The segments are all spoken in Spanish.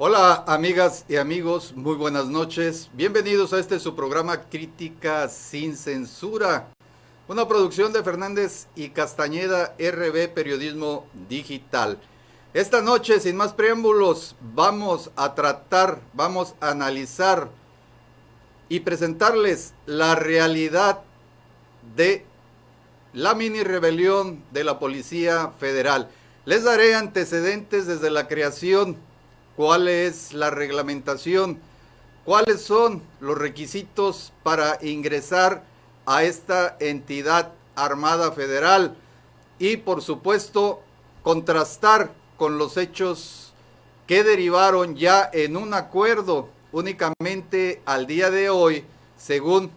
Hola amigas y amigos, muy buenas noches. Bienvenidos a este su programa Crítica sin Censura, una producción de Fernández y Castañeda RB Periodismo Digital. Esta noche, sin más preámbulos, vamos a analizar y presentarles la realidad de la mini rebelión de la Policía Federal. Les daré antecedentes desde la creación, cuál es la reglamentación, cuáles son los requisitos para ingresar a esta entidad armada federal y, por supuesto, contrastar con los hechos que derivaron ya en un acuerdo únicamente al día de hoy, según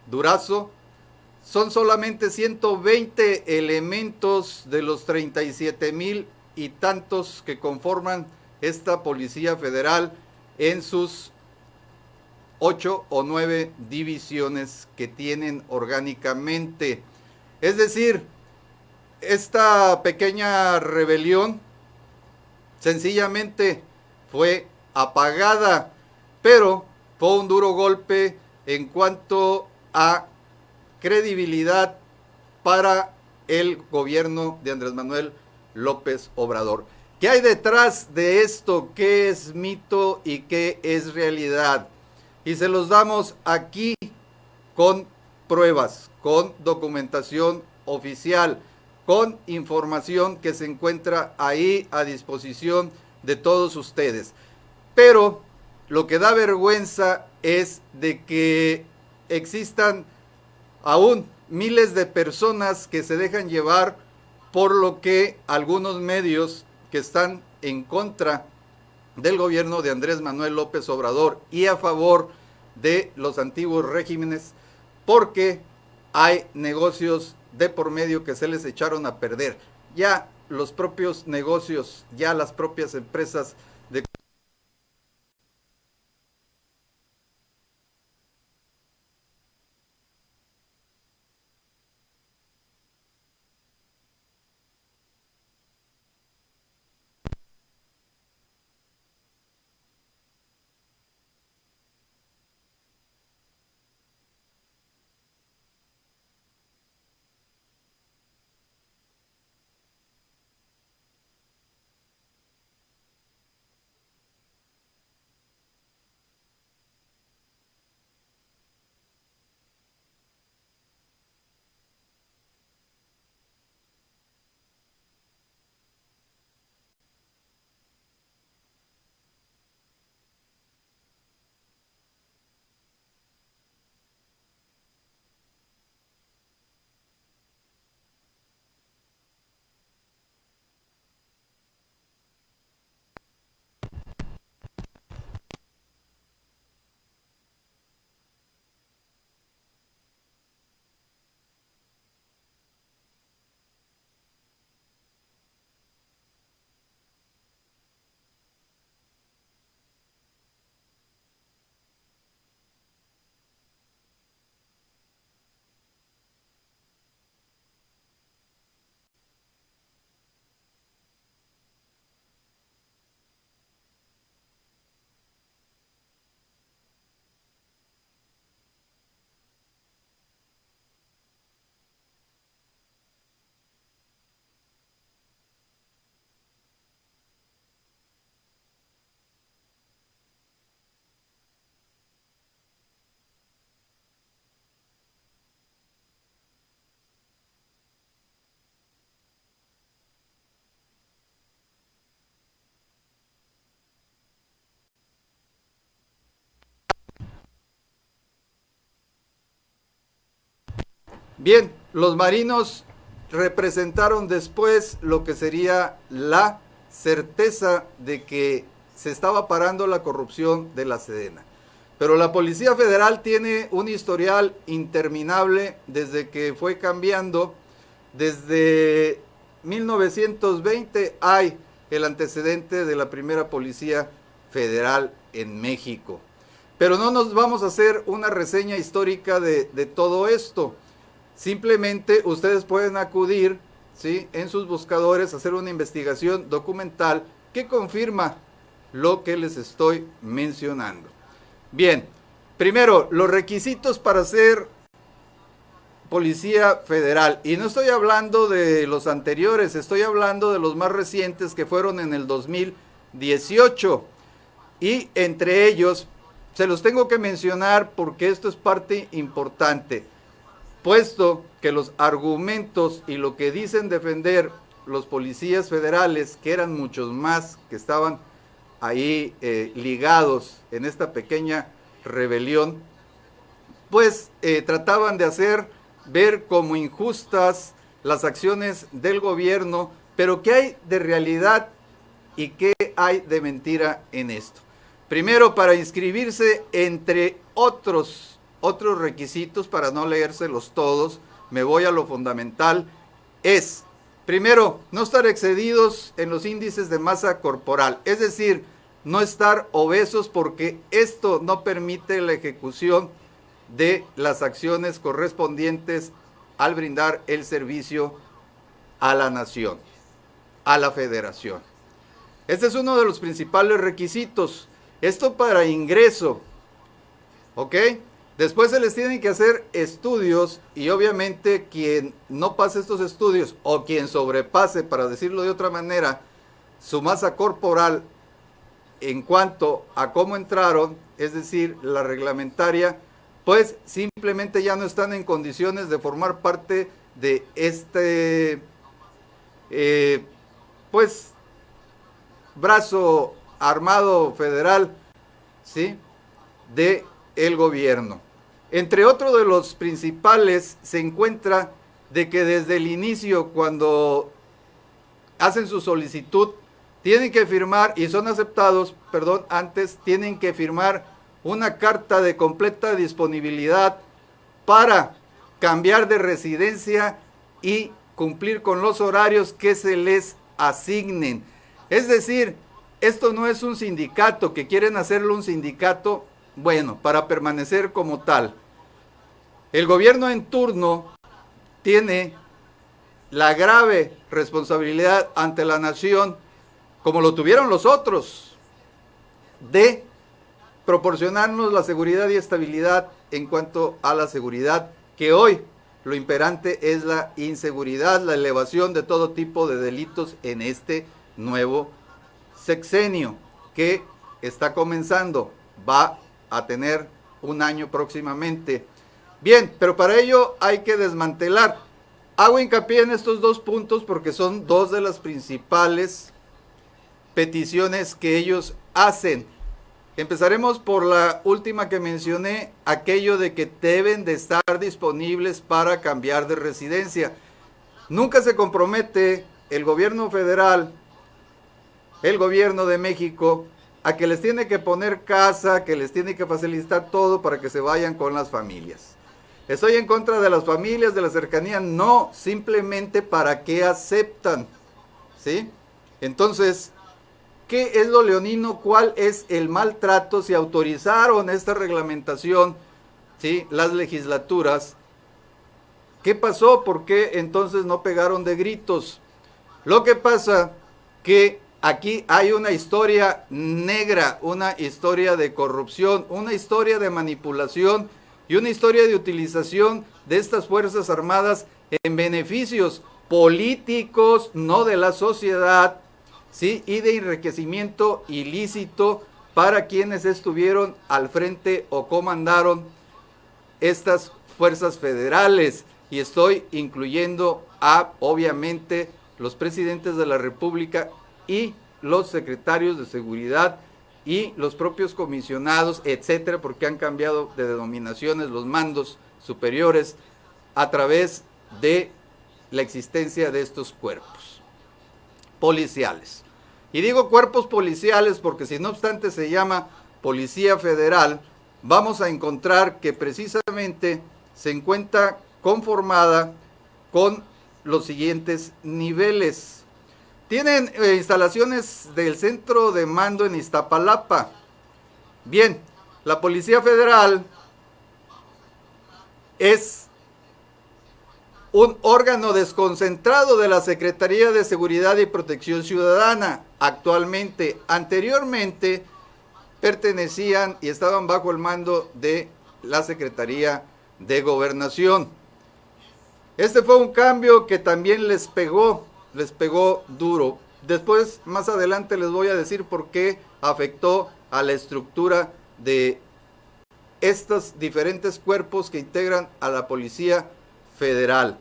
Durazo. Son solamente 120 elementos de los 37,000 y tantos que conforman esta Policía Federal en sus 8 o 9 divisiones que tienen orgánicamente. Es decir, esta pequeña rebelión sencillamente fue apagada, pero fue un duro golpe en cuanto a credibilidad para el gobierno de Andrés Manuel López Obrador. ¿Qué hay detrás de esto? ¿Qué es mito y qué es realidad? Y se los damos aquí con pruebas, con documentación oficial, con información que se encuentra ahí a disposición de todos ustedes. Pero lo que da vergüenza es de que existan aún miles de personas que se dejan llevar por lo que algunos medios que están en contra del gobierno de Andrés Manuel López Obrador y a favor de los antiguos regímenes, porque hay negocios de por medio que se les echaron a perder. Ya los propios negocios, ya las propias empresas de Bien, los marinos representaron después lo que sería la certeza de que se estaba parando la corrupción de la Sedena. Pero la Policía Federal tiene un historial interminable desde que fue cambiando. Desde 1920 hay el antecedente de la primera Policía Federal en México. Pero no nos vamos a hacer una reseña histórica de todo esto. Simplemente ustedes pueden acudir, ¿sí?, en sus buscadores, hacer una investigación documental que confirma lo que les estoy mencionando. Bien, primero, los requisitos para ser Policía Federal. Y no estoy hablando de los anteriores, estoy hablando de los más recientes que fueron en el 2018. Y entre ellos, se los tengo que mencionar porque esto es parte importante, puesto que los argumentos y lo que dicen defender los policías federales, que eran muchos más, que estaban ahí ligados en esta pequeña rebelión, pues trataban de hacer ver como injustas las acciones del gobierno, pero ¿qué hay de realidad y qué hay de mentira en esto? Primero, para inscribirse, entre otros requisitos, para no leérselos todos, me voy a lo fundamental, es, primero, no estar excedidos en los índices de masa corporal, es decir, no estar obesos, porque esto no permite la ejecución de las acciones correspondientes al brindar el servicio a la nación, a la federación. Este es uno de los principales requisitos. Esto para ingreso, ¿ok? Después se les tienen que hacer estudios y obviamente quien no pase estos estudios o quien sobrepase, para decirlo de otra manera, su masa corporal en cuanto a cómo entraron, es decir, la reglamentaria, pues simplemente ya no están en condiciones de formar parte de este, pues, brazo armado federal, ¿sí?, de el gobierno. Entre otros de los principales se encuentra de que desde el inicio, cuando hacen su solicitud, tienen que firmar, y son aceptados, perdón, antes tienen que firmar una carta de completa disponibilidad para cambiar de residencia y cumplir con los horarios que se les asignen. Es decir, esto no es un sindicato, que quieren hacerlo un sindicato, bueno, para permanecer como tal. El gobierno en turno tiene la grave responsabilidad ante la nación, como lo tuvieron los otros, de proporcionarnos la seguridad y estabilidad en cuanto a la seguridad, que hoy lo imperante es la inseguridad, la elevación de todo tipo de delitos en este nuevo sexenio que está comenzando, va a tener un año próximamente. Bien, pero para ello hay que desmantelar. Hago hincapié en estos dos puntos porque son dos de las principales peticiones que ellos hacen. Empezaremos por la última que mencioné, aquello de que deben de estar disponibles para cambiar de residencia. Nunca se compromete el gobierno federal, el gobierno de México, a que les tiene que poner casa, que les tiene que facilitar todo para que se vayan con las familias. Estoy en contra de las familias, de la cercanía, no, simplemente para que aceptan, ¿sí? Entonces, ¿qué es lo leonino? ¿Cuál es el maltrato? Si autorizaron esta reglamentación, ¿sí?, las legislaturas, ¿qué pasó? ¿Por qué entonces no pegaron de gritos? Lo que pasa que aquí hay una historia negra, una historia de corrupción, una historia de manipulación y una historia de utilización de estas Fuerzas Armadas en beneficios políticos, no de la sociedad, ¿sí?, y de enriquecimiento ilícito para quienes estuvieron al frente o comandaron estas fuerzas federales. Y estoy incluyendo a, obviamente, los presidentes de la República y los secretarios de seguridad y los propios comisionados, etcétera, porque han cambiado de denominaciones los mandos superiores a través de la existencia de estos cuerpos policiales. Y digo cuerpos policiales porque, si no obstante se llama Policía Federal, vamos a encontrar que precisamente se encuentra conformada con los siguientes niveles. Tienen instalaciones del centro de mando en Iztapalapa. Bien, la Policía Federal es un órgano desconcentrado de la Secretaría de Seguridad y Protección Ciudadana. Actualmente, anteriormente, pertenecían y estaban bajo el mando de la Secretaría de Gobernación. Este fue un cambio que también les pegó duro. Después, más adelante, les voy a decir por qué afectó a la estructura de estos diferentes cuerpos que integran a la Policía Federal.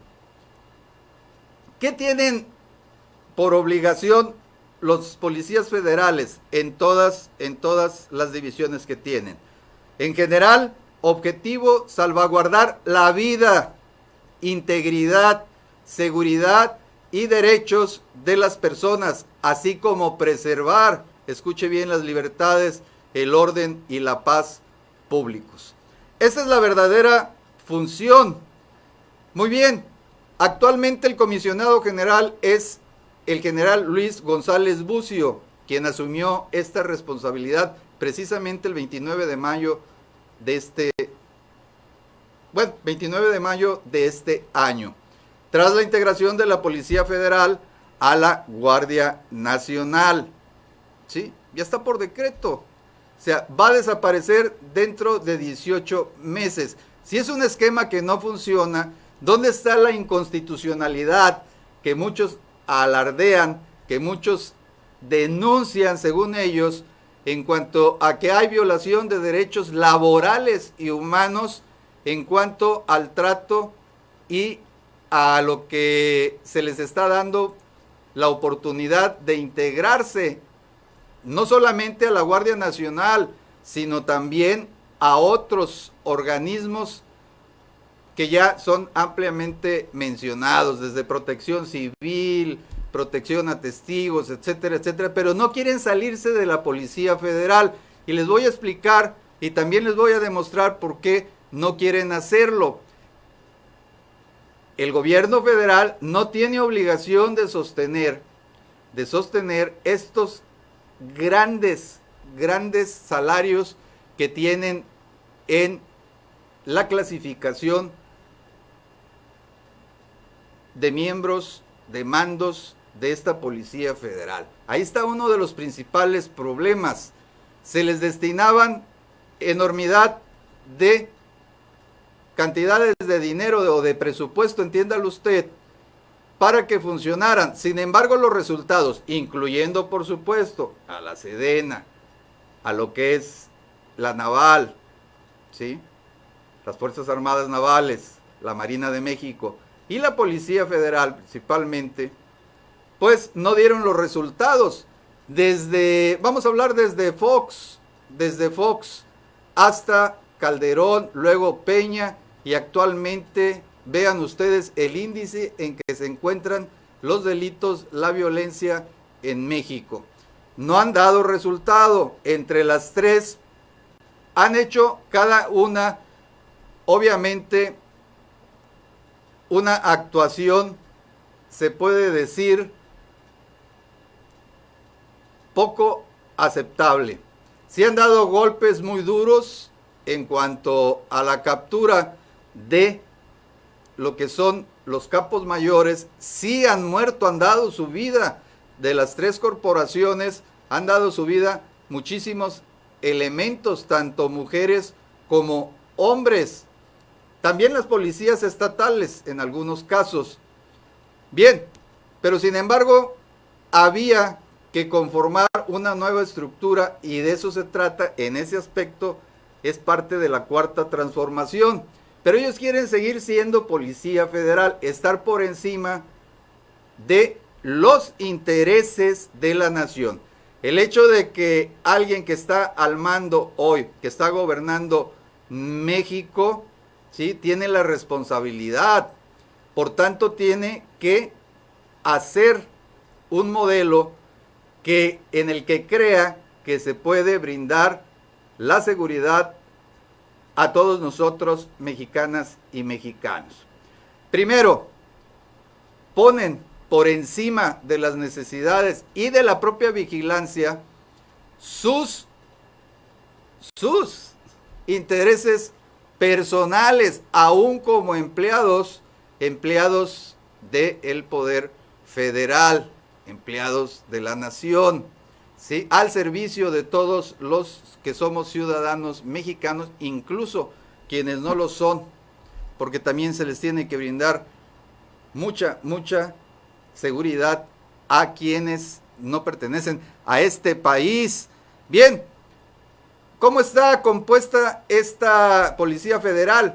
¿Qué tienen por obligación los policías federales en todas las divisiones que tienen? En general, objetivo, salvaguardar la vida, integridad, seguridad y derechos de las personas, así como preservar, escuche bien, las libertades, el orden y la paz públicos. Esa es la verdadera función. Muy bien, actualmente el comisionado general es el general Luis González Bucio, quien asumió esta responsabilidad precisamente el 29 de mayo de este año, tras la integración de la Policía Federal a la Guardia Nacional. ¿Sí? Ya está por decreto. O sea, va a desaparecer dentro de 18 meses. Si es un esquema que no funciona, ¿dónde está la inconstitucionalidad que muchos alardean, que muchos denuncian según ellos, en cuanto a que hay violación de derechos laborales y humanos en cuanto al trato y a lo que se les está dando la oportunidad de integrarse no solamente a la Guardia Nacional, sino también a otros organismos que ya son ampliamente mencionados, desde protección civil, protección a testigos, etcétera, etcétera, pero no quieren salirse de la Policía Federal. Y les voy a explicar y también les voy a demostrar por qué no quieren hacerlo. El gobierno federal no tiene obligación de sostener estos grandes salarios que tienen en la clasificación de miembros, de mandos de esta Policía Federal. Ahí está uno de los principales problemas. Se les destinaban enormidad de cantidades de dinero o de presupuesto, entiéndalo usted, para que funcionaran. Sin embargo, los resultados, incluyendo por supuesto a la Sedena, a lo que es la Naval, ¿sí?, las Fuerzas Armadas Navales, la Marina de México y la Policía Federal principalmente, pues no dieron los resultados. Vamos a hablar desde Fox hasta Calderón, luego Peña, y actualmente vean ustedes el índice en que se encuentran los delitos, la violencia en México. No han dado resultado. Entre las tres han hecho cada una, obviamente, una actuación, se puede decir, poco aceptable. Sí han dado golpes muy duros en cuanto a la captura de lo que son los capos mayores. Sí han muerto, han dado su vida. De las tres corporaciones han dado su vida muchísimos elementos, tanto mujeres como hombres. También las policías estatales en algunos casos. Bien, pero sin embargo había que conformar una nueva estructura y de eso se trata. En ese aspecto es parte de la cuarta transformación. Pero ellos quieren seguir siendo Policía Federal, estar por encima de los intereses de la nación. El hecho de que alguien que está al mando hoy, que está gobernando México, ¿sí?, tiene la responsabilidad, por tanto tiene que hacer un modelo en el que crea que se puede brindar la seguridad a todos nosotros, mexicanas y mexicanos. Primero, ponen por encima de las necesidades y de la propia vigilancia sus intereses personales, aún como empleados empleados del poder federal, empleados de la nación, ¿sí? Al servicio de todos los que somos ciudadanos mexicanos, incluso quienes no lo son, porque también se les tiene que brindar mucha seguridad a quienes no pertenecen a este país. Bien, ¿cómo está compuesta esta Policía Federal?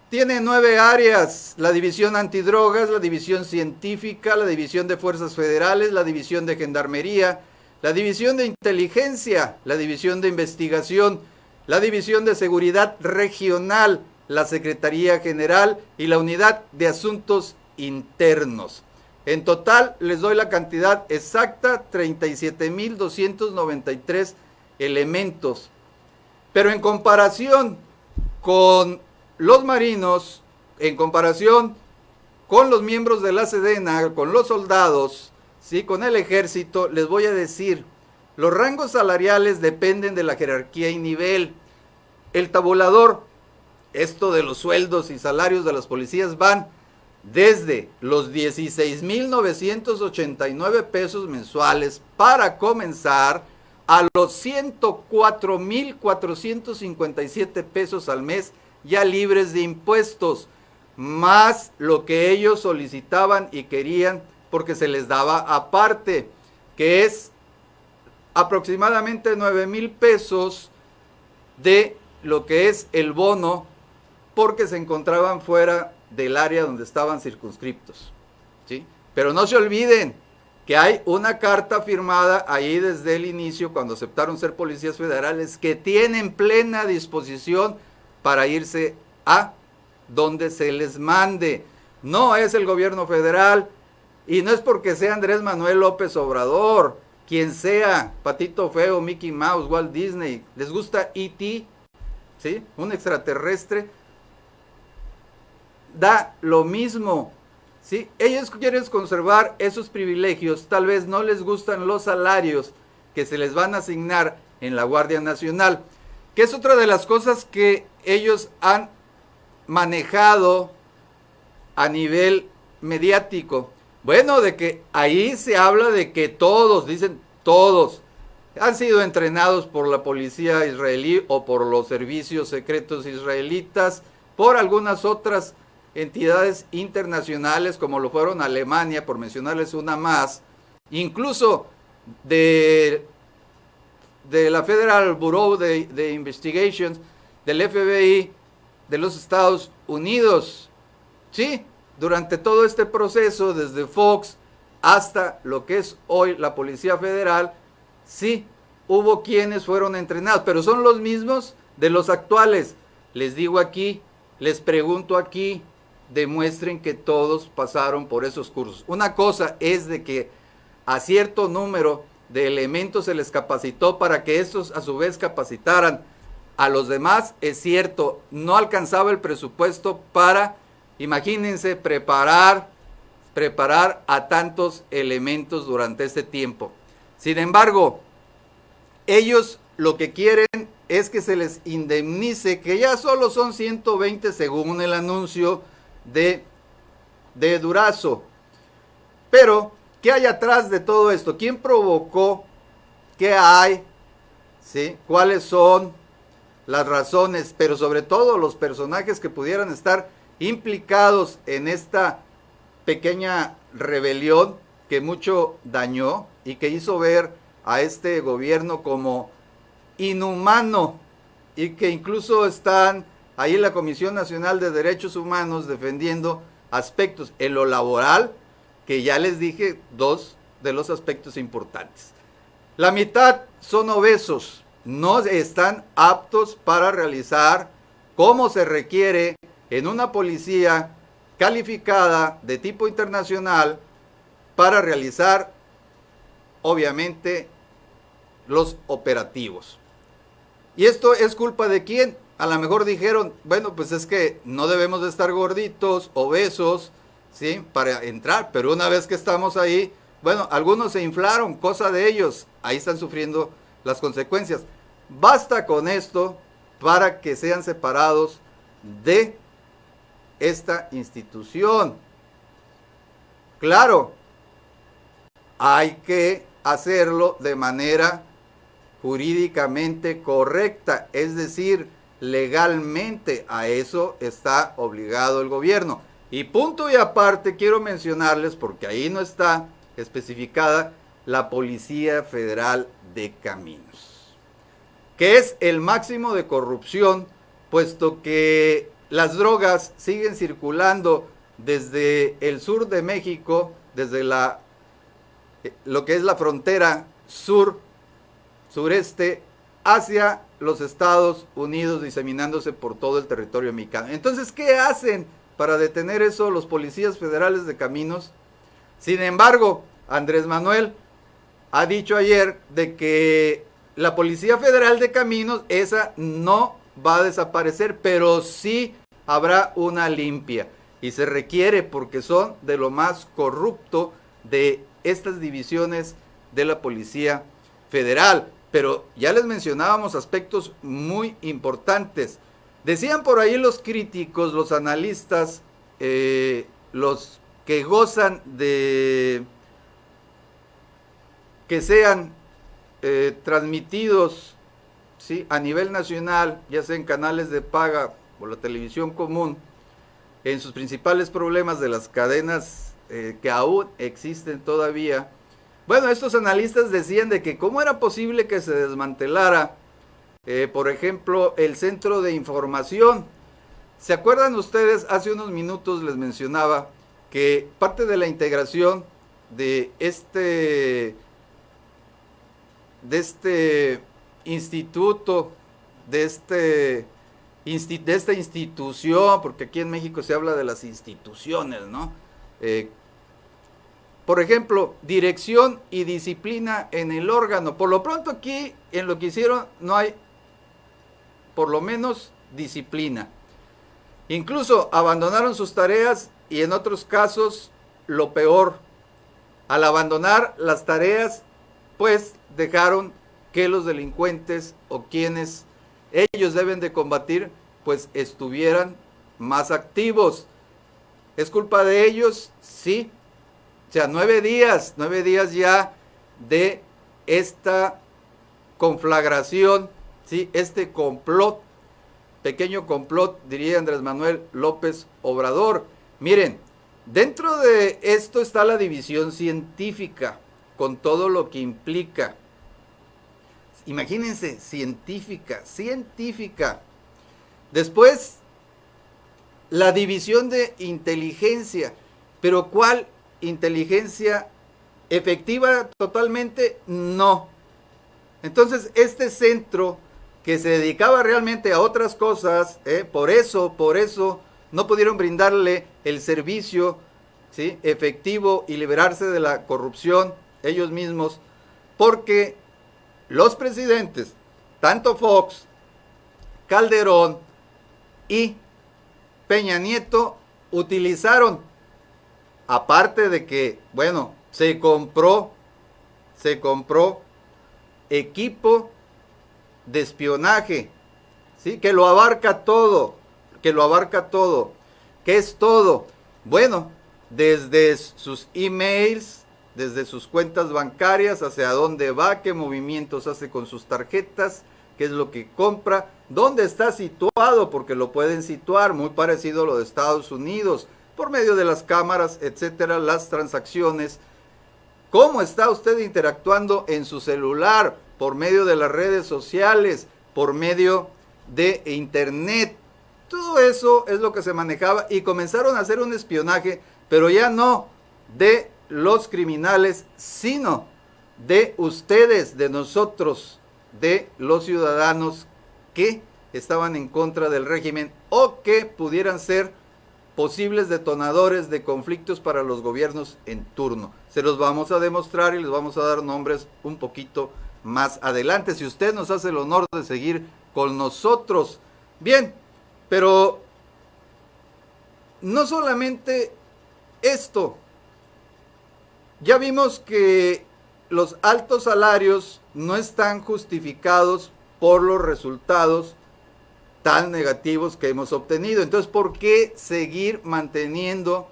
Tiene 9 áreas: la División Antidrogas, la División Científica, la División de Fuerzas Federales, la División de Gendarmería, la División de Inteligencia, la División de Investigación, la División de Seguridad Regional, la Secretaría General y la Unidad de Asuntos Internos. En total, les doy la cantidad exacta: 37,293 elementos. Pero en comparación con los marinos, en comparación con los miembros de la Sedena, con los soldados, ¿sí?, con el ejército, les voy a decir, los rangos salariales dependen de la jerarquía y nivel. El tabulador, esto de los sueldos y salarios de las policías, van desde los 16,989 pesos mensuales para comenzar, a los 104,457 pesos al mes, ya libres de impuestos, más lo que ellos solicitaban y querían porque se les daba aparte, que es aproximadamente 9,000 pesos de lo que es el bono, porque se encontraban fuera del área donde estaban circunscriptos, ¿sí? Pero no se olviden que hay una carta firmada ahí desde el inicio, cuando aceptaron ser policías federales, que tienen plena disposición para irse a donde se les mande. No es el gobierno federal, y no es porque sea Andrés Manuel López Obrador, quien sea, Patito Feo, Mickey Mouse, Walt Disney, les gusta E.T., ¿sí?, un extraterrestre, da lo mismo, ¿sí? Ellos quieren conservar esos privilegios, tal vez no les gustan los salarios que se les van a asignar en la Guardia Nacional, que es otra de las cosas que ellos han manejado a nivel mediático. Bueno, de que ahí se habla de que todos, dicen todos, han sido entrenados por la policía israelí o por los servicios secretos israelitas, por algunas otras entidades internacionales, como lo fueron Alemania, por mencionarles una más, incluso de la Federal Bureau de Investigations, del FBI de los Estados Unidos. Sí, durante todo este proceso, desde Fox hasta lo que es hoy la Policía Federal, sí, hubo quienes fueron entrenados, pero son los mismos de los actuales. Les digo aquí, les pregunto aquí, demuestren que todos pasaron por esos cursos. Una cosa es de que a cierto número de elementos se les capacitó para que estos a su vez capacitaran a los demás. Es cierto, no alcanzaba el presupuesto para, imagínense, preparar a tantos elementos durante este tiempo. Sin embargo, ellos lo que quieren es que se les indemnice, que ya solo son 120 según el anuncio de Durazo. Pero, ¿qué hay atrás de todo esto? ¿Quién provocó? ¿Qué hay? ¿Sí? ¿Cuáles son las razones? Pero sobre todo los personajes que pudieran estar implicados en esta pequeña rebelión que mucho dañó y que hizo ver a este gobierno como inhumano, y que incluso están ahí en la Comisión Nacional de Derechos Humanos defendiendo aspectos en lo laboral, que ya les dije, dos de los aspectos importantes. La mitad son obesos, no están aptos para realizar como se requiere en una policía calificada de tipo internacional para realizar, obviamente, los operativos. ¿Y esto es culpa de quién? A lo mejor dijeron, bueno, pues es que no debemos de estar gorditos, obesos, ¿sí?, para entrar, pero una vez que estamos ahí, bueno, algunos se inflaron, cosa de ellos, ahí están sufriendo las consecuencias. Basta con esto para que sean separados de esta institución. Claro, hay que hacerlo de manera jurídicamente correcta, es decir, legalmente. A eso está obligado el gobierno. Y punto y aparte quiero mencionarles, porque ahí no está especificada, la Policía Federal de Caminos, que es el máximo de corrupción, puesto que las drogas siguen circulando desde el sur de México, desde lo que es la frontera sureste, hacia los Estados Unidos, diseminándose por todo el territorio mexicano. Entonces, ¿qué hacen para detener eso los policías federales de caminos? Sin embargo, Andrés Manuel ha dicho ayer de que la Policía Federal de Caminos, esa no va a desaparecer, pero sí habrá una limpia. Y se requiere, porque son de lo más corrupto de estas divisiones de la Policía Federal. Pero ya les mencionábamos aspectos muy importantes. Decían por ahí los críticos, los analistas, los que gozan de que sean transmitidos, ¿sí?, a nivel nacional, ya sea en canales de paga o la televisión común, en sus principales problemas de las cadenas que aún existen todavía. Bueno, estos analistas decían de que cómo era posible que se desmantelara, por ejemplo, el centro de información. ¿Se acuerdan ustedes? Hace unos minutos les mencionaba que parte de la integración de este instituto, de esta institución, porque aquí en México se habla de las instituciones, ¿no? Por ejemplo, dirección y disciplina en el órgano. Por lo pronto aquí, en lo que hicieron, no hay, por lo menos, disciplina. Incluso abandonaron sus tareas y en otros casos, lo peor, al abandonar las tareas, pues dejaron que los delincuentes o quienes ellos deben de combatir, pues estuvieran más activos. ¿Es culpa de ellos? Sí. O sea, 9 días ya de esta conflagración, ¿sí?, este complot, pequeño complot, diría Andrés Manuel López Obrador. Miren, dentro de esto está la división científica, con todo lo que implica. Imagínense, científica. Después, la división de inteligencia. ¿Pero cuál inteligencia? ¿Efectiva totalmente? No. Entonces, este centro que se dedicaba realmente a otras cosas, por eso no pudieron brindarle el servicio, ¿sí?, efectivo y liberarse de la corrupción ellos mismos, porque los presidentes, tanto Fox, Calderón y Peña Nieto, utilizaron, aparte de que, bueno, se compró equipo de espionaje, ¿sí?, que lo abarca todo. ¿Qué es todo? Bueno, desde sus emails, desde sus cuentas bancarias, hacia dónde va, qué movimientos hace con sus tarjetas, qué es lo que compra, dónde está situado, porque lo pueden situar, muy parecido a lo de Estados Unidos, por medio de las cámaras, etcétera, las transacciones. ¿Cómo está usted interactuando en su celular? Por medio de las redes sociales, por medio de internet. Todo eso es lo que se manejaba y comenzaron a hacer un espionaje, pero ya no de los criminales, sino de ustedes, de nosotros, de los ciudadanos que estaban en contra del régimen o que pudieran ser posibles detonadores de conflictos para los gobiernos en turno. Se los vamos a demostrar y les vamos a dar nombres un poquito más adelante, si usted nos hace el honor de seguir con nosotros. Bien, pero no solamente esto. Ya vimos que los altos salarios no están justificados por los resultados tan negativos que hemos obtenido. Entonces, ¿por qué seguir manteniendo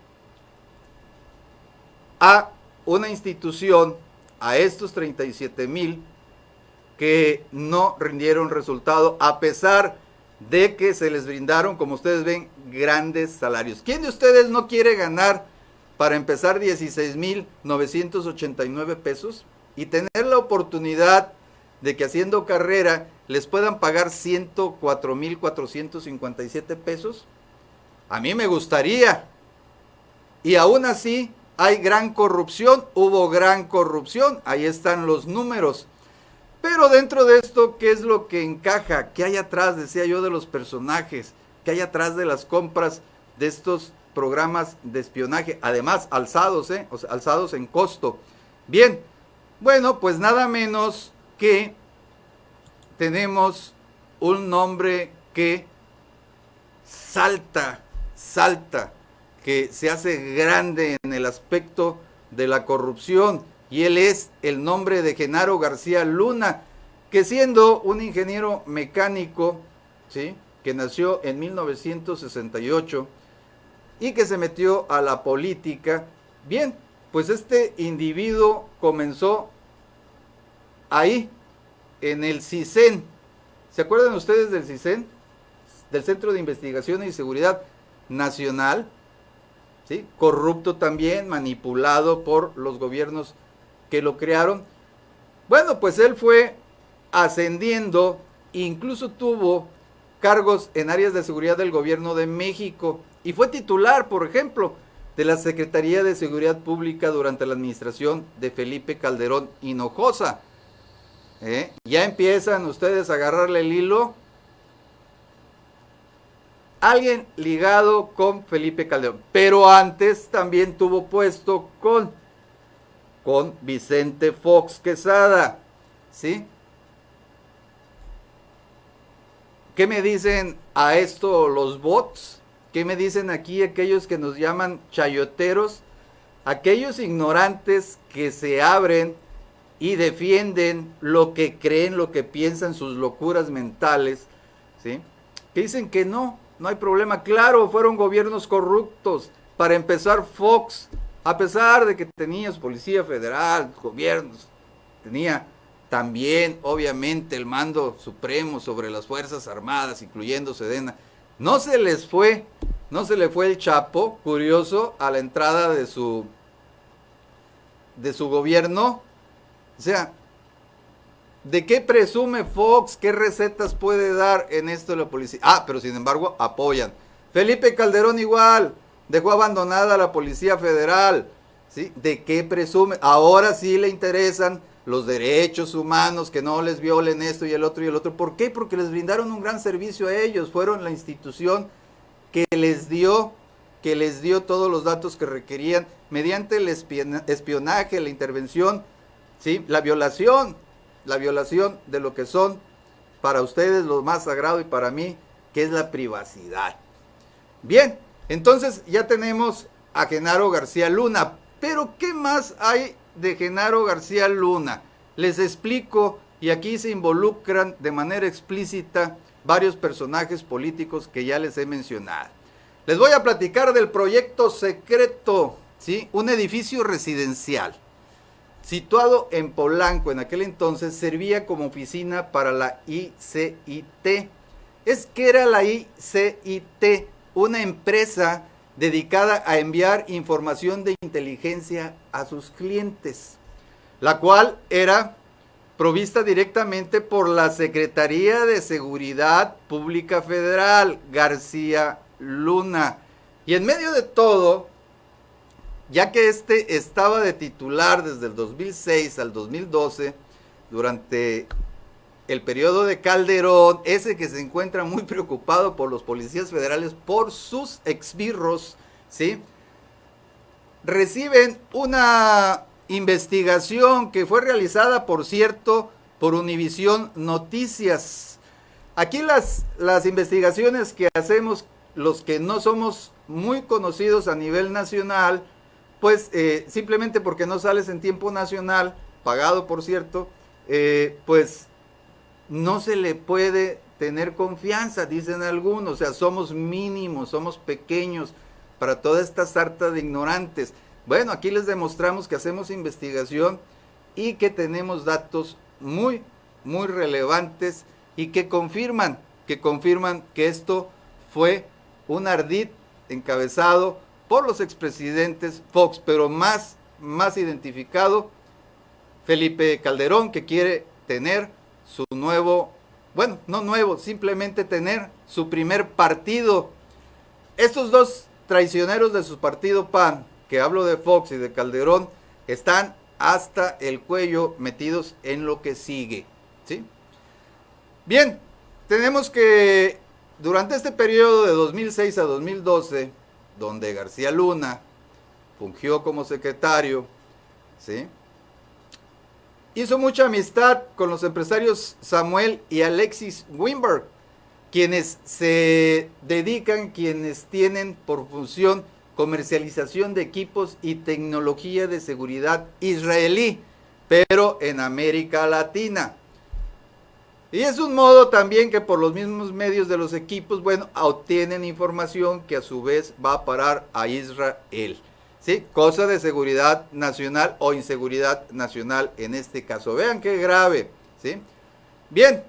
a una institución, a estos 37,000 que no rindieron resultado, a pesar de que se les brindaron, como ustedes ven, grandes salarios? ¿Quién de ustedes no quiere ganar, para empezar, 16,989 pesos y tener la oportunidad de que haciendo carrera les puedan pagar 104,457 pesos? A mí me gustaría. Y aún así hay gran corrupción, hubo gran corrupción, ahí están los números. Pero dentro de esto, ¿qué es lo que encaja? ¿Qué hay atrás, decía yo, de los personajes? ¿Qué hay atrás de las compras de estos programas de espionaje? Además, alzados, o sea, alzados en costo. Bien, bueno, pues nada menos que tenemos un nombre que salta, que se hace grande en el aspecto de la corrupción, y él es el nombre de Genaro García Luna, que siendo un ingeniero mecánico, ¿sí?, que nació en 1968 y que se metió a la política. Bien, pues este individuo comenzó ahí, en el CISEN. ¿Se acuerdan ustedes del CISEN? Del Centro de Investigación y Seguridad Nacional, ¿sí?, corrupto también, manipulado por los gobiernos que lo crearon. Bueno, pues él fue ascendiendo, incluso tuvo cargos en áreas de seguridad del gobierno de México y fue titular, por ejemplo, de la Secretaría de Seguridad Pública durante la administración de Felipe Calderón Hinojosa. Ya empiezan ustedes a agarrarle el hilo. Alguien ligado con Felipe Calderón, pero antes también tuvo puesto con Vicente Fox Quesada, ¿sí? ¿Qué me dicen a esto los bots? ¿Qué me dicen aquí aquellos que nos llaman chayoteros? Aquellos ignorantes que se abren y defienden lo que creen, lo que piensan, sus locuras mentales, ¿sí? Que dicen que no hay problema. Claro, fueron gobiernos corruptos. Para empezar, Fox, a pesar de que tenía su Policía Federal, gobiernos, tenía también, obviamente, el mando supremo sobre las Fuerzas Armadas, incluyendo Sedena. No se le fue el Chapo, curioso, a la entrada de su gobierno. O sea, ¿de qué presume Fox? ¿Qué recetas puede dar en esto de la policía? Pero sin embargo apoyan. Felipe Calderón igual, dejó abandonada la Policía Federal, ¿sí? ¿De qué presume? Ahora sí le interesan los derechos humanos, que no les violen esto y el otro y el otro. ¿Por qué? Porque les brindaron un gran servicio a ellos, fueron la institución que les dio todos los datos que requerían mediante el espionaje, la intervención, ¿sí?, la violación de lo que son para ustedes lo más sagrado y para mí, que es la privacidad. Bien, entonces ya tenemos a Genaro García Luna, pero ¿qué más hay de Genaro García Luna? Les explico, y aquí se involucran de manera explícita varios personajes políticos que ya les he mencionado. Les voy a platicar del proyecto secreto, ¿sí?, un edificio residencial situado en Polanco. En aquel entonces servía como oficina para la ICIT. ¿Qué era la ICIT? Una empresa dedicada a enviar información de inteligencia a sus clientes, la cual era provista directamente por la Secretaría de Seguridad Pública Federal, García Luna. Y en medio de todo, ya que estaba de titular desde el 2006 al 2012, durante el periodo de Calderón, ese que se encuentra muy preocupado por los policías federales, por sus exbirros, ¿sí?, reciben una investigación que fue realizada, por cierto, por Univisión Noticias. Aquí las investigaciones que hacemos, los que no somos muy conocidos a nivel nacional, pues simplemente porque no sales en tiempo nacional, pagado por cierto, pues no se le puede tener confianza, dicen algunos, o sea, somos mínimos, somos pequeños para toda esta sarta de ignorantes. Bueno, aquí les demostramos que hacemos investigación y que tenemos datos muy, muy relevantes y que confirman que esto fue un ardid encabezado por los expresidentes Fox, pero más identificado Felipe Calderón, que quiere tener su nuevo, bueno, no nuevo, simplemente tener su primer partido. Estos dos traicioneros de su partido PAN, que hablo de Fox y de Calderón, están hasta el cuello metidos en lo que sigue, ¿sí? Bien, tenemos que durante este periodo de 2006 a 2012, donde García Luna fungió como secretario, ¿sí?, hizo mucha amistad con los empresarios Samuel y Alexis Weinberg, quienes se dedican, quienes tienen por función comercialización de equipos y tecnología de seguridad israelí, pero en América Latina. Y es un modo también que por los mismos medios de los equipos, bueno, obtienen información que a su vez va a parar a Israel. ¿Sí? Cosa de seguridad nacional o inseguridad nacional en este caso. Vean qué grave, ¿sí? Bien,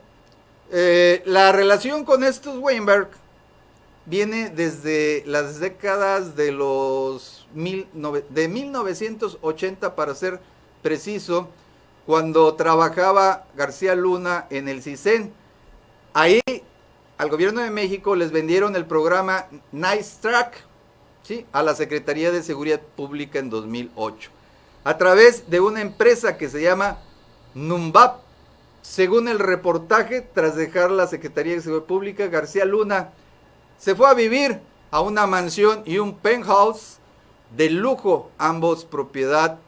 la relación con estos Weinberg viene desde las décadas de 1980, para ser preciso, cuando trabajaba García Luna en el CISEN. Ahí al gobierno de México les vendieron el programa Nice Track, ¿sí?, a la Secretaría de Seguridad Pública en 2008, a través de una empresa que se llama Numbap. Según el reportaje, tras dejar la Secretaría de Seguridad Pública, García Luna se fue a vivir a una mansión y un penthouse de lujo, ambos propiedad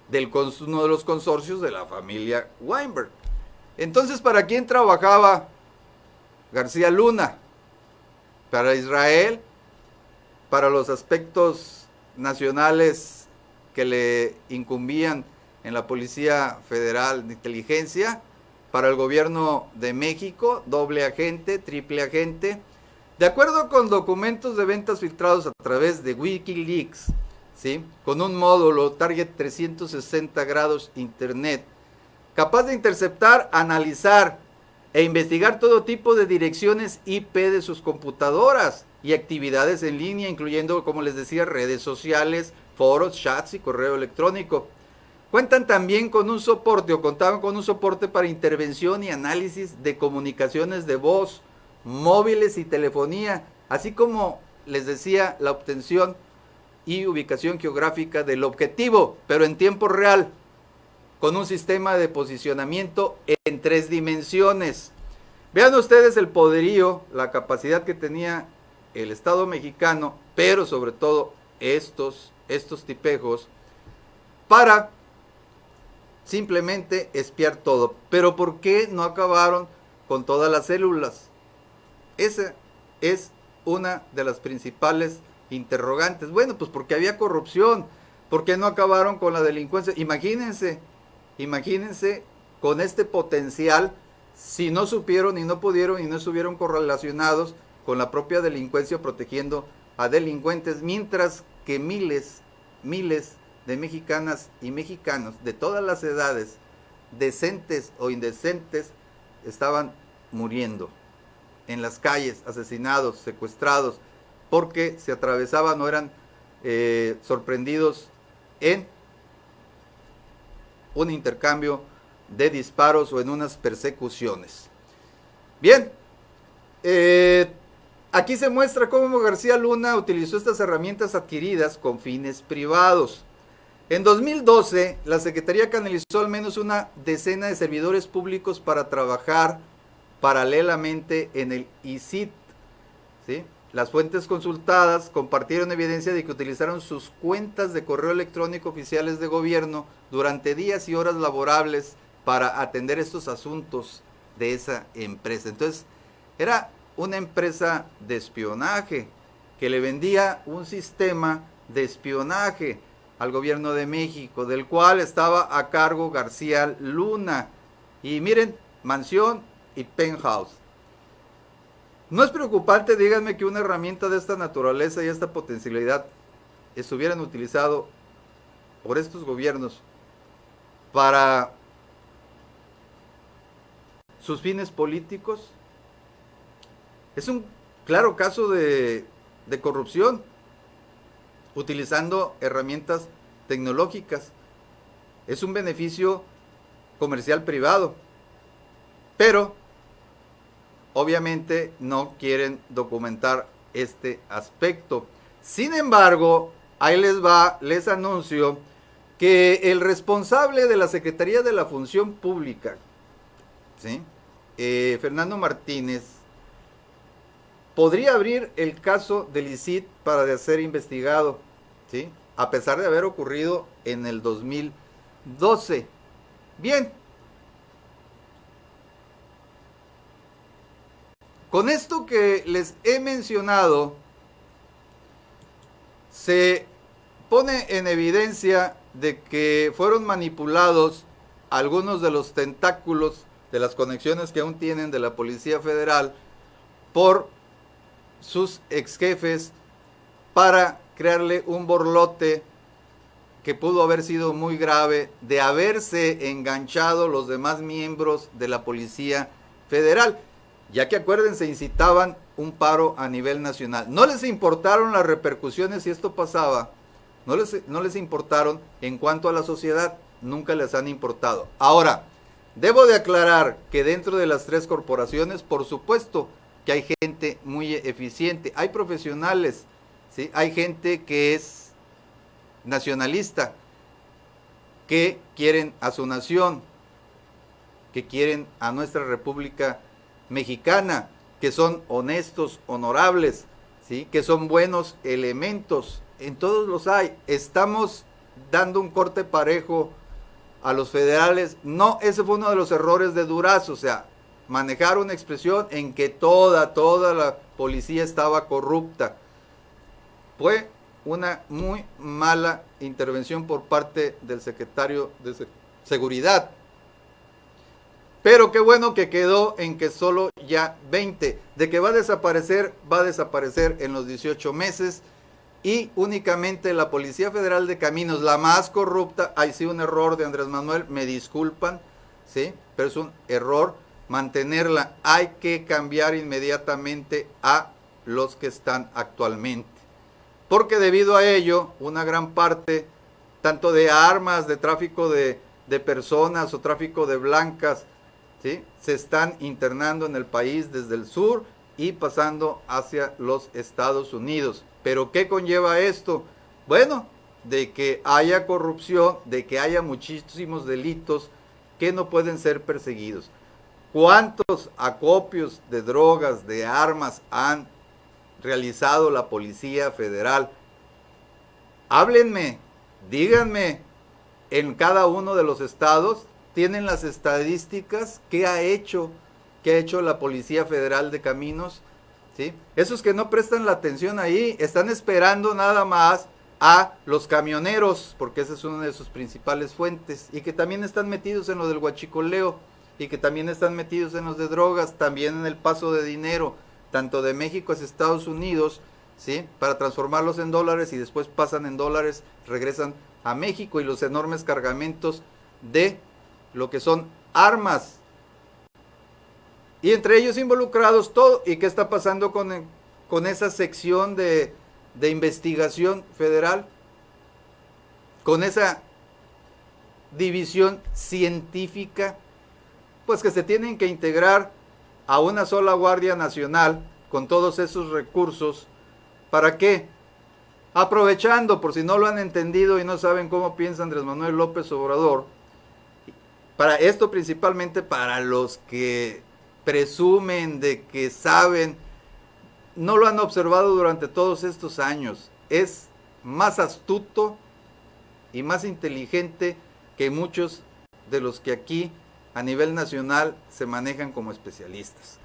de uno de los consorcios de la familia Weinberg. Entonces, ¿para quién trabajaba García Luna? Para Israel, para los aspectos nacionales que le incumbían en la Policía Federal de Inteligencia, para el gobierno de México, doble agente, triple agente. De acuerdo con documentos de ventas filtrados a través de Wikileaks, ¿sí?, con un módulo Target 360 grados Internet, capaz de interceptar, analizar e investigar todo tipo de direcciones IP de sus computadoras y actividades en línea, incluyendo, como les decía, redes sociales, foros, chats y correo electrónico. Cuentan también con un soporte, o contaban con un soporte para intervención y análisis de comunicaciones de voz, móviles y telefonía, así como, les decía, la obtención y ubicación geográfica del objetivo, pero en tiempo real, con un sistema de posicionamiento en 3 dimensiones. Vean ustedes el poderío, la capacidad que tenía el Estado mexicano, pero sobre todo estos tipejos, para simplemente espiar todo. Pero ¿por qué no acabaron con todas las células? Esa es una de las principales interrogantes. Bueno, pues porque había corrupción. ¿Por qué no acabaron con la delincuencia? Imagínense con este potencial, si no supieron y no pudieron y no estuvieron correlacionados con la propia delincuencia, protegiendo a delincuentes, mientras que miles de mexicanas y mexicanos de todas las edades, decentes o indecentes, estaban muriendo en las calles, asesinados, secuestrados, porque se atravesaban o eran sorprendidos en un intercambio de disparos o en unas persecuciones. Bien, aquí se muestra cómo García Luna utilizó estas herramientas adquiridas con fines privados. En 2012, la Secretaría canalizó al menos una decena de servidores públicos para trabajar paralelamente en el ICIT, ¿sí? Las fuentes consultadas compartieron evidencia de que utilizaron sus cuentas de correo electrónico oficiales de gobierno durante días y horas laborables para atender estos asuntos de esa empresa. Entonces, era una empresa de espionaje que le vendía un sistema de espionaje al gobierno de México, del cual estaba a cargo García Luna. Y miren, mansión y penthouse. No es preocupante, díganme, que una herramienta de esta naturaleza y esta potencialidad estuvieran utilizado por estos gobiernos para sus fines políticos. Es un claro caso de corrupción, utilizando herramientas tecnológicas. Es un beneficio comercial privado, pero obviamente no quieren documentar este aspecto. Sin embargo, ahí les va, les anuncio que el responsable de la Secretaría de la Función Pública, ¿sí? Fernando Martínez, podría abrir el caso del ICIT para ser investigado, ¿sí? A pesar de haber ocurrido en el 2012. Bien. Con esto que les he mencionado, se pone en evidencia de que fueron manipulados algunos de los tentáculos de las conexiones que aún tienen de la Policía Federal por sus ex jefes para crearle un borlote que pudo haber sido muy grave de haberse enganchado los demás miembros de la Policía Federal, ya que acuérdense, incitaban un paro a nivel nacional. No les importaron las repercusiones si esto pasaba, no les importaron en cuanto a la sociedad, nunca les han importado. Ahora, debo de aclarar que dentro de las tres corporaciones, por supuesto que hay gente muy eficiente, hay profesionales, ¿sí? Hay gente que es nacionalista, que quieren a su nación, que quieren a nuestra República Mexicana, que son honestos, honorables, ¿sí? Que son buenos elementos. En todos los hay. Estamos dando un corte parejo a los federales. No, ese fue uno de los errores de Durazo, o sea, manejar una expresión en que toda la policía estaba corrupta. Fue una muy mala intervención por parte del secretario de Seguridad. Pero qué bueno que quedó en que solo ya 20. De que va a desaparecer en los 18 meses. Y únicamente la Policía Federal de Caminos, la más corrupta, ahí sí un error de Andrés Manuel, me disculpan, ¿sí? Pero es un error mantenerla. Hay que cambiar inmediatamente a los que están actualmente. Porque debido a ello, una gran parte, tanto de armas, de tráfico de personas o tráfico de blancas, ¿sí? Se están internando en el país desde el sur y pasando hacia los Estados Unidos. ¿Pero qué conlleva esto? Bueno, de que haya corrupción, de que haya muchísimos delitos que no pueden ser perseguidos. ¿Cuántos acopios de drogas, de armas han realizado la Policía Federal? Háblenme, díganme, en cada uno de los estados tienen las estadísticas que ha hecho la Policía Federal de Caminos, ¿sí? Esos que no prestan la atención ahí, están esperando nada más a los camioneros, porque esa es una de sus principales fuentes, y que también están metidos en lo del huachicoleo, y que también están metidos en los de drogas, también en el paso de dinero, tanto de México hacia Estados Unidos, ¿sí? Para transformarlos en dólares y después pasan en dólares, regresan a México, y los enormes cargamentos de lo que son armas. Y entre ellos involucrados todo. ¿Y qué está pasando con esa sección de investigación federal? Con esa división científica, pues que se tienen que integrar a una sola Guardia Nacional con todos esos recursos. ¿Para qué? Aprovechando, por si no lo han entendido y no saben cómo piensa Andrés Manuel López Obrador, para esto principalmente para los que presumen de que saben, no lo han observado durante todos estos años. Es más astuto y más inteligente que muchos de los que aquí a nivel nacional se manejan como especialistas.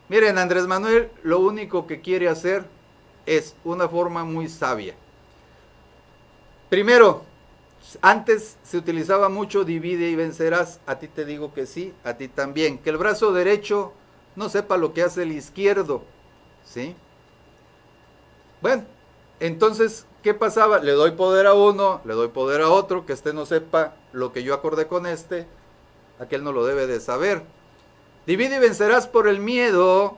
Miren, Andrés Manuel lo único que quiere hacer es una forma muy sabia. Primero, antes se utilizaba mucho divide y vencerás. A ti te digo que sí, a ti también. Que el brazo derecho no sepa lo que hace el izquierdo. ¿sí? Bueno, entonces, ¿qué pasaba? Le doy poder a uno, le doy poder a otro, que este no sepa lo que yo acordé con este, aquel no lo debe de saber. Divide y vencerás por el miedo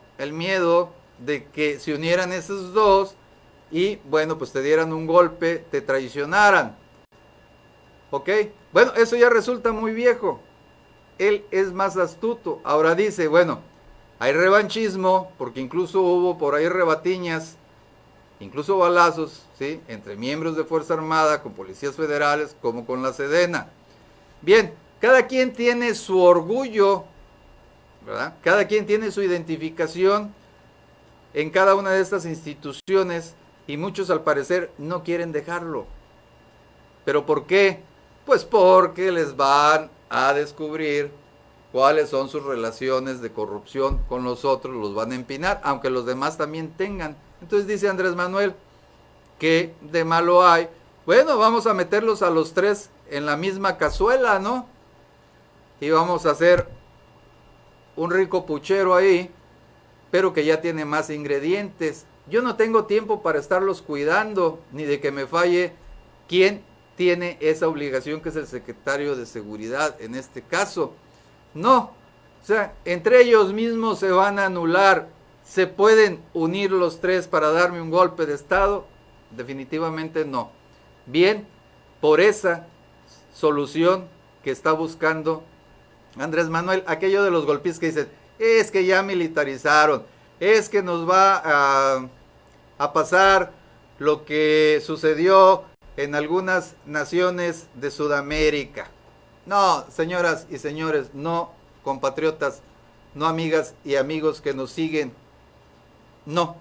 de que se unieran esos dos y, bueno, pues te dieran un golpe, te traicionaran. ¿Ok? Bueno, eso ya resulta muy viejo. Él es más astuto. Ahora dice, bueno, hay revanchismo, porque incluso hubo por ahí rebatiñas, incluso balazos, ¿sí? Entre miembros de Fuerza Armada, con policías federales, como con la Sedena. Bien, cada quien tiene su orgullo, ¿verdad? Cada quien tiene su identificación en cada una de estas instituciones y muchos al parecer no quieren dejarlo. ¿Pero por qué? Pues porque les van a descubrir cuáles son sus relaciones de corrupción con los otros, los van a empinar, aunque los demás también tengan. Entonces dice Andrés Manuel, ¿qué de malo hay? Bueno, vamos a meterlos a los tres en la misma cazuela, ¿no? Y vamos a hacer un rico puchero ahí, pero que ya tiene más ingredientes. Yo no tengo tiempo para estarlos cuidando, ni de que me falle quién tiene esa obligación, que es el secretario de Seguridad en este caso. No, o sea, entre ellos mismos se van a anular. ¿Se pueden unir los tres para darme un golpe de Estado? Definitivamente no. Bien, por esa solución que está buscando Andrés Manuel, aquello de los golpistas que dicen, es que ya militarizaron, es que nos va a pasar lo que sucedió en algunas naciones de Sudamérica. No, señoras y señores, no, compatriotas, no, amigas y amigos que nos siguen, no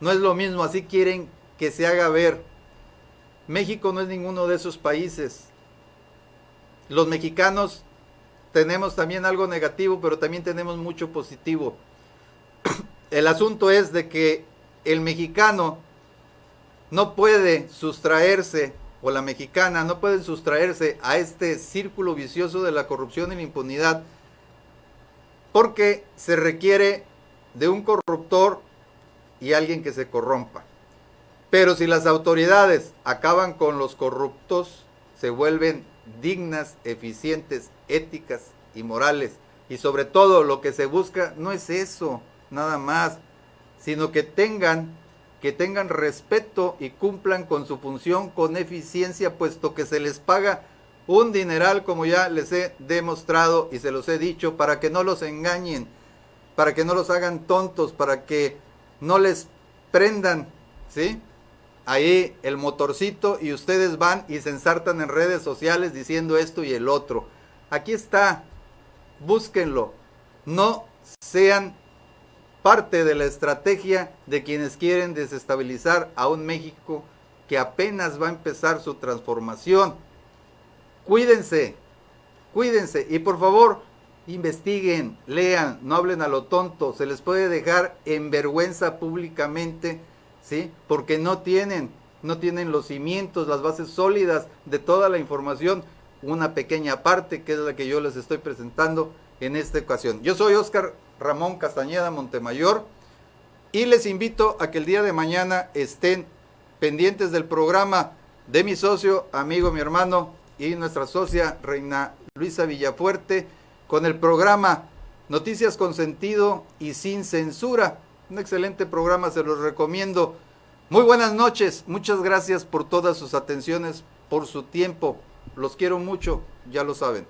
es lo mismo, así quieren que se haga ver. México no es ninguno de esos países. Los mexicanos tenemos también algo negativo, pero también tenemos mucho positivo. El asunto es de que el mexicano no puede sustraerse, o la mexicana no puede sustraerse a este círculo vicioso de la corrupción y la impunidad, porque se requiere de un corruptor y alguien que se corrompa. Pero si las autoridades acaban con los corruptos, se vuelven dignas, eficientes, éticas y morales. Y sobre todo lo que se busca no es eso, nada más, sino que tengan respeto y cumplan con su función con eficiencia, puesto que se les paga un dineral, como ya les he demostrado y se los he dicho, para que no los engañen, para que no los hagan tontos, para que no les prendan, ¿sí?, ahí el motorcito y ustedes van y se ensartan en redes sociales diciendo esto y el otro. Aquí está, búsquenlo, no sean parte de la estrategia de quienes quieren desestabilizar a un México que apenas va a empezar su transformación. Cuídense y por favor investiguen, lean, no hablen a lo tonto, se les puede dejar en vergüenza públicamente, ¿sí? Porque no tienen los cimientos, las bases sólidas de toda la información, una pequeña parte que es la que yo les estoy presentando en esta ocasión. Yo soy Óscar Ramón Castañeda Montemayor y les invito a que el día de mañana estén pendientes del programa de mi socio, amigo, mi hermano y nuestra socia Reina Luisa Villafuerte, con el programa Noticias con Sentido y Sin Censura. Un excelente programa, se los recomiendo. Muy buenas noches, muchas gracias por todas sus atenciones, por su tiempo. Los quiero mucho, ya lo saben.